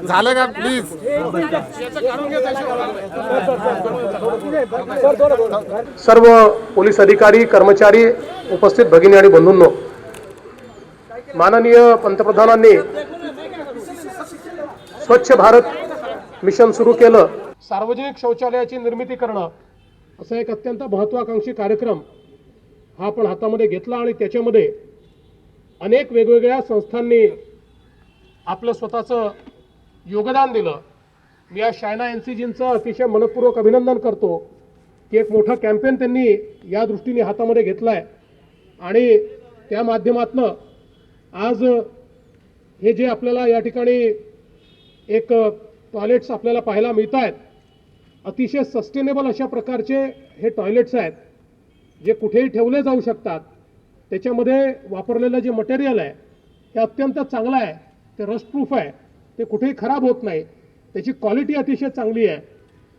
झालं का please. Serve police अधिकारी कर्मचारी उपस्थित भगिनी आणि बंधूंनो, माननीय पंतप्रधानांनी स्वच्छ भारत मिशन सुरू केलं. सार्वजनिक शौचालयाची निर्मिती करणं असा एक अत्यंत महत्त्वाकांक्षी कार्यक्रम हा आपण हातामध्ये घेतला आणि त्याच्यामध्ये अनेक वेगवेगळ्या संस्थांनी आपलं स्वतःचं योगदान दिलं. मी या शायना एनसीजींचं अतिशय मनपूर्वक अभिनंदन करतो की एक मोठा कॅम्पेन त्यांनी या दृष्टीने हातामध्ये घेतला आहे आणि त्या माध्यमातून आज हे जे आपल्याला या ठिकाणी एक टॉयलेट्स आपल्याला पाहायला मिळत आहेत, अतिशय सस्टेनेबल अशा प्रकारचे हे टॉयलेट्स आहेत जे कुठेही ठेवले जाऊ शकतात. त्याच्यामध्ये वापरलेलं जे मटेरियल आहे ते अत्यंत चांगलं आहे, ते रस्टप्रूफ आहे, ते कुठेही खराब होत नाही, त्याची क्वालिटी अतिशय चांगली आहे.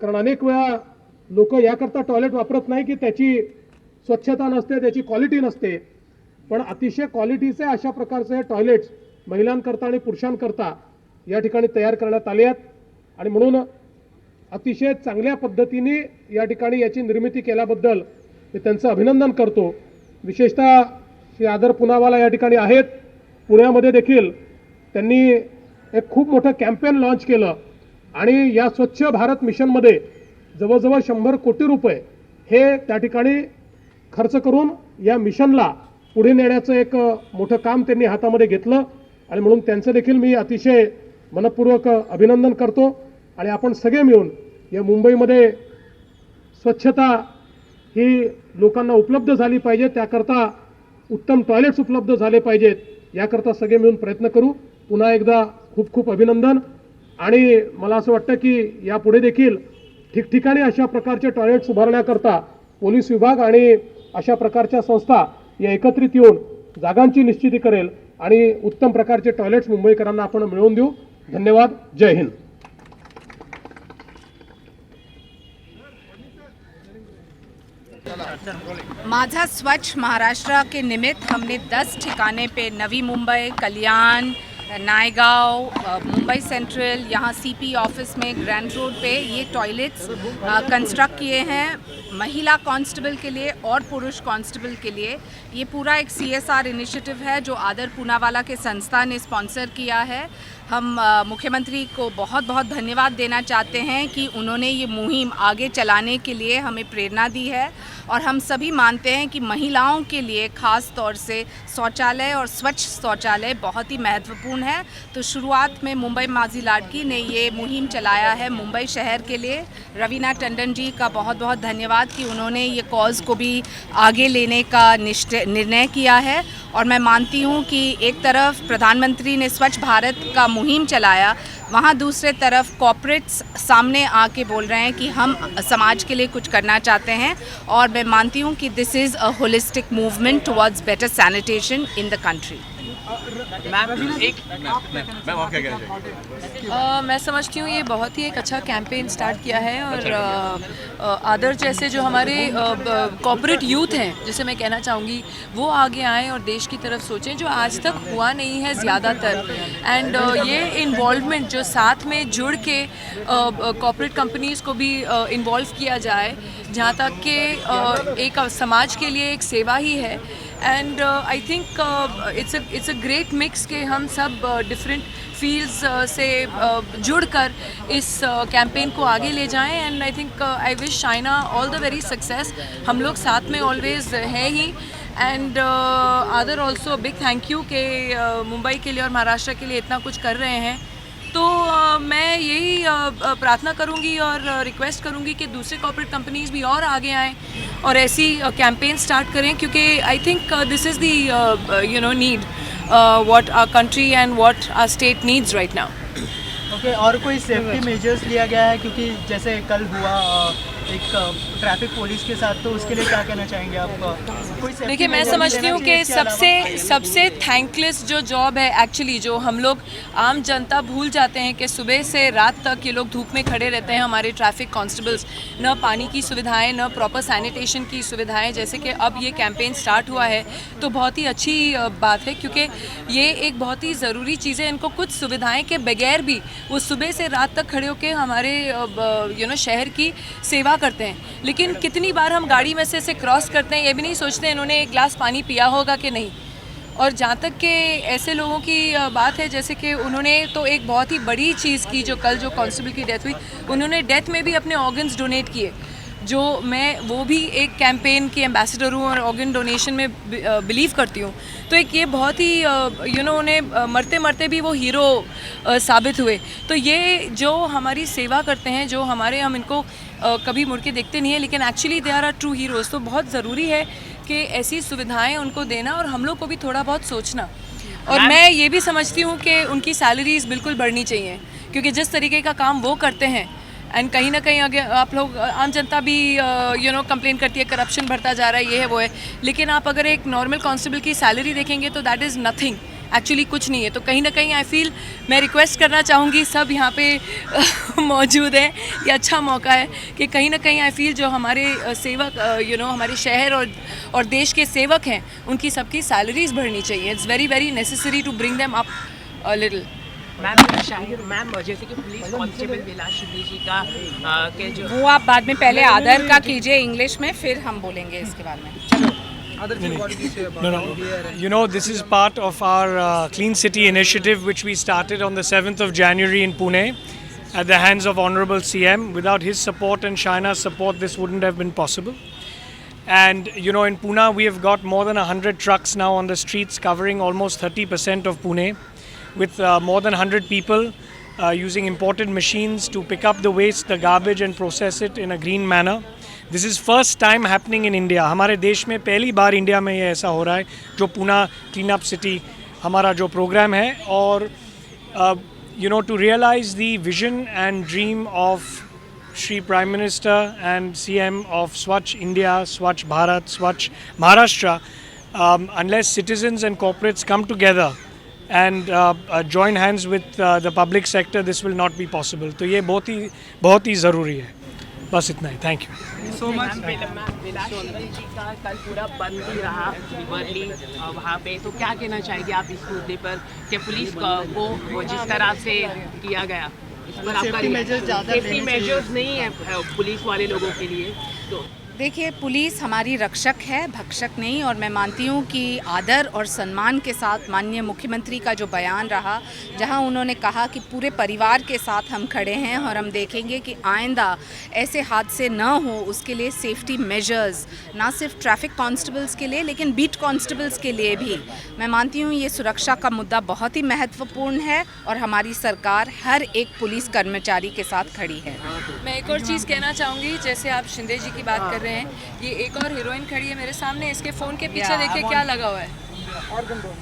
कारण अनेक वेळा लोक याकरता टॉयलेट वापरत नाही की त्याची स्वच्छता नसते, त्याची क्वालिटी नसते, पण अतिशय क्वालिटीचे अशा प्रकारचे टॉयलेट्स महिलांकरता आणि पुरुषांकरता या ठिकाणी तयार करण्यात आले आहेत आणि म्हणून अतिशय चांगल्या पद्धतीने या ठिकाणी याची निर्मिती केल्याबद्दल मी त्यांचं अभिनंदन करतो. विशेषतः श्री आदर पुनावाला या ठिकाणी आहेत. पुण्यामध्ये देखील त्यांनी एक खूप मोठं कॅम्पेन लॉन्च केलं आणि या स्वच्छ भारत मिशनमध्ये जवळजवळ 100 कोटी रुपये हे त्या ठिकाणी खर्च करून या मिशनला पुढे नेण्याचं एक मोठं काम त्यांनी हातामध्ये घेतलं आणि म्हणून त्यांचं देखील मी अतिशय मनपूर्वक अभिनंदन करतो. आणि आपण सगळे मिळून या मुंबईमध्ये स्वच्छता ही लोकांना उपलब्ध झाली पाहिजे, त्याकरता उत्तम टॉयलेट्स उपलब्ध झाले पाहिजेत, याकरता सगळे मिळून प्रयत्न करू. पुन्हा एकदा खूप खूप अभिनंदन. आणि मला असं वाटतं की यापुढे देखील ठिकठिकाणी अशा प्रकारचे टॉयलेट्स उभारण्याकरता पोलीस विभाग आणि अशा प्रकारच्या संस्था या एकत्रित येऊन जागांची निश्चिती करेल आणि उत्तम प्रकारचे टॉयलेट्स मुंबईकरांना आपण मिळवून देऊ. धन्यवाद. जय हिंद. माझा स्वच्छ महाराष्ट्र के निमित्त हमने 10 ठिकाने पे नवी मुंबई, कल्याण, नायगांव, मुंबई सेंट्रल, यहाँ सीपी ऑफिस में ग्रैंड रोड पे ये टॉयलेट्स कंस्ट्रक्ट किए हैं महिला कांस्टेबल के लिए और पुरुष कांस्टेबल के लिए. ये पूरा एक CSR इनिशिएटिव है जो आदर पूनावाला के संस्था ने स्पॉन्सर किया है. हम मुख्यमंत्री को बहुत बहुत धन्यवाद देना चाहते हैं कि उन्होंने ये मुहिम आगे चलाने के लिए हमें प्रेरणा दी है और हम सभी मानते हैं कि महिलाओं के लिए ख़ास तौर से शौचालय और स्वच्छ शौचालय बहुत ही महत्वपूर्ण है. तो शुरुआत में मुंबई माजी लाडकी ने ये मुहिम चलाया है मुंबई शहर के लिए. रवीना टंडन जी का बहुत बहुत धन्यवाद कि उन्होंने ये कॉज को भी आगे लेने का निर्णय किया है. और मैं मानती हूँ कि एक तरफ प्रधानमंत्री ने स्वच्छ भारत का मुहिम चलाया, वहाँ दूसरे तरफ कॉर्पोरेट्स सामने आके बोल रहे हैं कि हम समाज के लिए कुछ करना चाहते हैं. और मैं मानती हूँ कि this is a holistic movement towards better sanitation in the country. मैं समझती हूँ ये बहुत ही एक अच्छा कैंपेन स्टार्ट किया है और आदर जैसे जो हमारे कॉर्पोरेट यूथ हैं, जिसे मैं कहना चाहूँगी वो आगे आएँ और देश की तरफ सोचें, जो आज तक हुआ नहीं है ज़्यादातर. एंड ये इन्वॉल्वमेंट जो साथ में जुड़ के कॉर्पोरेट कंपनीज़ को भी इन्वॉल्व किया जाए, जहाँ तक कि एक समाज के लिए एक सेवा ही है. And I think it's a great mix के हम सब डिफरेंट फील्ड्स से जुड़कर इस कैंपेन को आगे ले जाएं. And I think I wish Shaina all the very success. हम लोग साथ में ऑलवेज हैं ही. एंड आदर ऑल्सो बिग थैंक यू कि मुंबई के लिए और महाराष्ट्र के लिए इतना कुछ कर रहे हैं. तो मैं यही प्रार्थना करूंगी और रिक्वेस्ट करूंगी कि दूसरे कॉर्पोरेट कंपनीज़ भी और आगे आएँ और ऐसी कैंपेन स्टार्ट करें, क्योंकि I think this is the need what our country and what our state needs right now. Okay, और कोई सेफ्टी मेजर्स लिया गया है? क्योंकि जैसे कल हुआ एक ट्रैफिक पुलिस के साथ, तो उसके लिए क्या कहना चाहेंगे आप? कोई safety देखिए, मैं measure समझती लेना हूँ चाहिए कि इसके अलावा? सबसे थैंकलेस जो जॉब है एक्चुअली, जो हम लोग आम जनता भूल जाते हैं कि सुबह से रात तक ये लोग धूप में खड़े रहते हैं, हमारे ट्रैफिक कांस्टेबल्स, न पानी की सुविधाएं, न प्रॉपर सैनिटेशन की सुविधाएं। जैसे कि अब ये कैंपेन स्टार्ट हुआ है तो बहुत ही अच्छी बात है, क्योंकि ये एक बहुत ही ज़रूरी चीज़ है। इनको कुछ सुविधाएं के बगैर भी वो सुबह से रात तक खड़े होकर हमारे शहर की सेवा करते हैं। लेकिन कितनी बार हम गाड़ी में से क्रॉस करते हैं, ये भी नहीं सोचते इन्होंने एक गिलास पानी पिया होगा कि नहीं। और जहाँ तक कि ऐसे लोगों की बात है, जैसे कि उन्होंने तो एक बहुत ही बड़ी चीज़ की, जो कल जो कांस्टेबल की डेथ हुई, उन्होंने डेथ में भी अपने ऑर्गन्स डोनेट किए। जो मैं वो भी एक कैंपेन की एम्बेसडर हूँ और ऑर्गन डोनेशन में बिलीव करती हूँ। तो एक ये बहुत ही उन्हें मरते मरते भी वो हीरो साबित हुए। तो ये जो हमारी सेवा करते हैं, जो हमारे, हम इनको कभी मुड़ के देखते नहीं है, लेकिन actually they are true heroes. तो बहुत ज़रूरी है कि ऐसी सुविधाएं उनको देना और हम लोग को भी थोड़ा बहुत सोचना। और मैं ये भी समझती हूँ कि उनकी सैलरीज बिल्कुल बढ़नी चाहिए, क्योंकि जिस तरीके का काम वो करते हैं, एंड कहीं ना कहीं अगर आप लोग, आम जनता भी कंप्लेन करती है करप्शन बढ़ता जा रहा है, ये है वो है, लेकिन आप अगर एक नॉर्मल कांस्टेबल की सैलरी देखेंगे तो दैट इज़ नथिंग, एक्चुअली कुछ नहीं है। तो कहीं ना कहीं आई फील, मैं रिक्वेस्ट करना चाहूँगी, सब यहाँ पे मौजूद हैं, ये अच्छा मौका है कि कहीं ना कहीं आई फील जो हमारे सेवक हमारे शहर और देश के सेवक हैं, उनकी सबकी सैलरीज बढ़नी चाहिए। It's very very necessary to bring them up a little. Ma'am जैसे कि पुलिस कांस्टेबल विलास शिंदे जी का के जो, वो आप बाद में पहले आदर का कीजिए इंग्लिश में, फिर हम बोलेंगे इसके बारे में। चलो। No. You know, this is part of our Clean City initiative, which we started on the 7th of January in Pune at the hands of Honorable CM. Without his support and Shaina's support, this wouldn't have been possible. And in Pune, we have got more than 100 trucks now on the streets covering almost 30% of Pune, with more than 100 people using imported machines to pick up the waste, the garbage, and process it in a green manner. This is first time happening in India. हमारे देश में पहली बार India में ये ऐसा हो रहा है, जो पूना क्लीन अप सिटी हमारा जो प्रोग्राम है। और to realize the vision and dream of Shri Prime Minister and CM of Swachh India, Swachh Bharat, Swachh Maharashtra, unless citizens and corporates come together and join hands with the public sector, this will not be possible. तो ये बहुत ही ज़रूरी है। बस इतना ही। Thank you so much. Vilas Shinde ji का कल पूरा बंद ही रहा वर्ली वहाँ पे, तो क्या कहना चाहेंगे आप इस मुद्दे पर कि पुलिस को जिस तरह से किया गया, इस पर आपका सेफ्टी मेजर्स नहीं है पुलिस वाले लोगों के लिए? तो देखिए, पुलिस हमारी रक्षक है, भक्षक नहीं। और मैं मानती हूँ कि आदर और सम्मान के साथ माननीय मुख्यमंत्री का जो बयान रहा, जहाँ उन्होंने कहा कि पूरे परिवार के साथ हम खड़े हैं और हम देखेंगे कि आइंदा ऐसे हादसे न हो, उसके लिए सेफ्टी मेजर्स, ना सिर्फ ट्रैफिक कांस्टेबल्स के लिए लेकिन बीट कांस्टेबल्स के लिए भी। मैं मानती हूँ ये सुरक्षा का मुद्दा बहुत ही महत्वपूर्ण है और हमारी सरकार हर एक पुलिस कर्मचारी के साथ खड़ी है। मैं एक और चीज़ कहना चाहूँगी, जैसे आप शिंदे जी की बात कर रहे हैं, ये एक और हीरोइन खड़ी है मेरे सामने, इसके फ़ोन के पीछे देखिए क्या लगा हुआ है,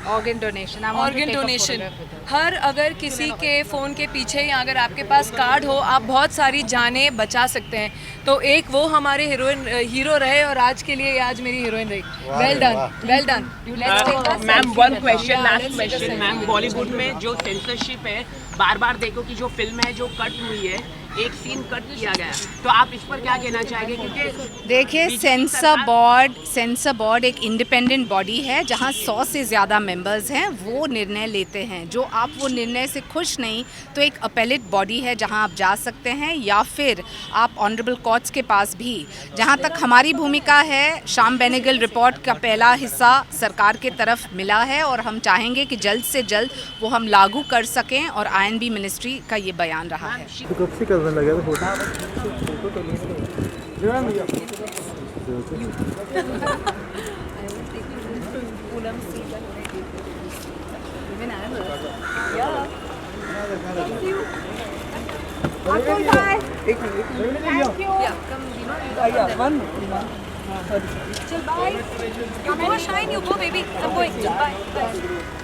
ऑर्गन डोनेशन। Organ donation. हर अगर किसी के फ़ोन के पीछे या अगर आपके पास कार्ड हो, आप बहुत सारी जानें बचा सकते हैं। तो एक वो हमारे हीरो रहे और आज के लिए आज मेरी हीरोइन रही। Well done, well done. Ma'am one question, last question ma'am, Bollywood में जो सेंसरशिप है, बार बार देखो कि जो फिल्म है जो कट हुई है, एक सीन कट किया गया, तो आप इस पर क्या कहना चाहेंगे? क्योंकि देखिए, सेंसर बोर्ड एक इंडिपेंडेंट बॉडी है जहां 100 से ज़्यादा मेंबर्स हैं, वो निर्णय लेते हैं। जो आप वो निर्णय से खुश नहीं, तो एक अपेलेट बॉडी है जहां आप जा सकते हैं, या फिर आप ऑनरेबल कोर्ट्स के पास भी। जहां तक हमारी भूमिका है, श्याम बेनेगल रिपोर्ट का पहला हिस्सा सरकार के तरफ मिला है और हम चाहेंगे कि जल्द से जल्द वो हम लागू कर सकें, और INB मिनिस्ट्री का ये बयान रहा है। लगे फोटो तो Chal bye. You go shine, you go baby. I'm going. Bye.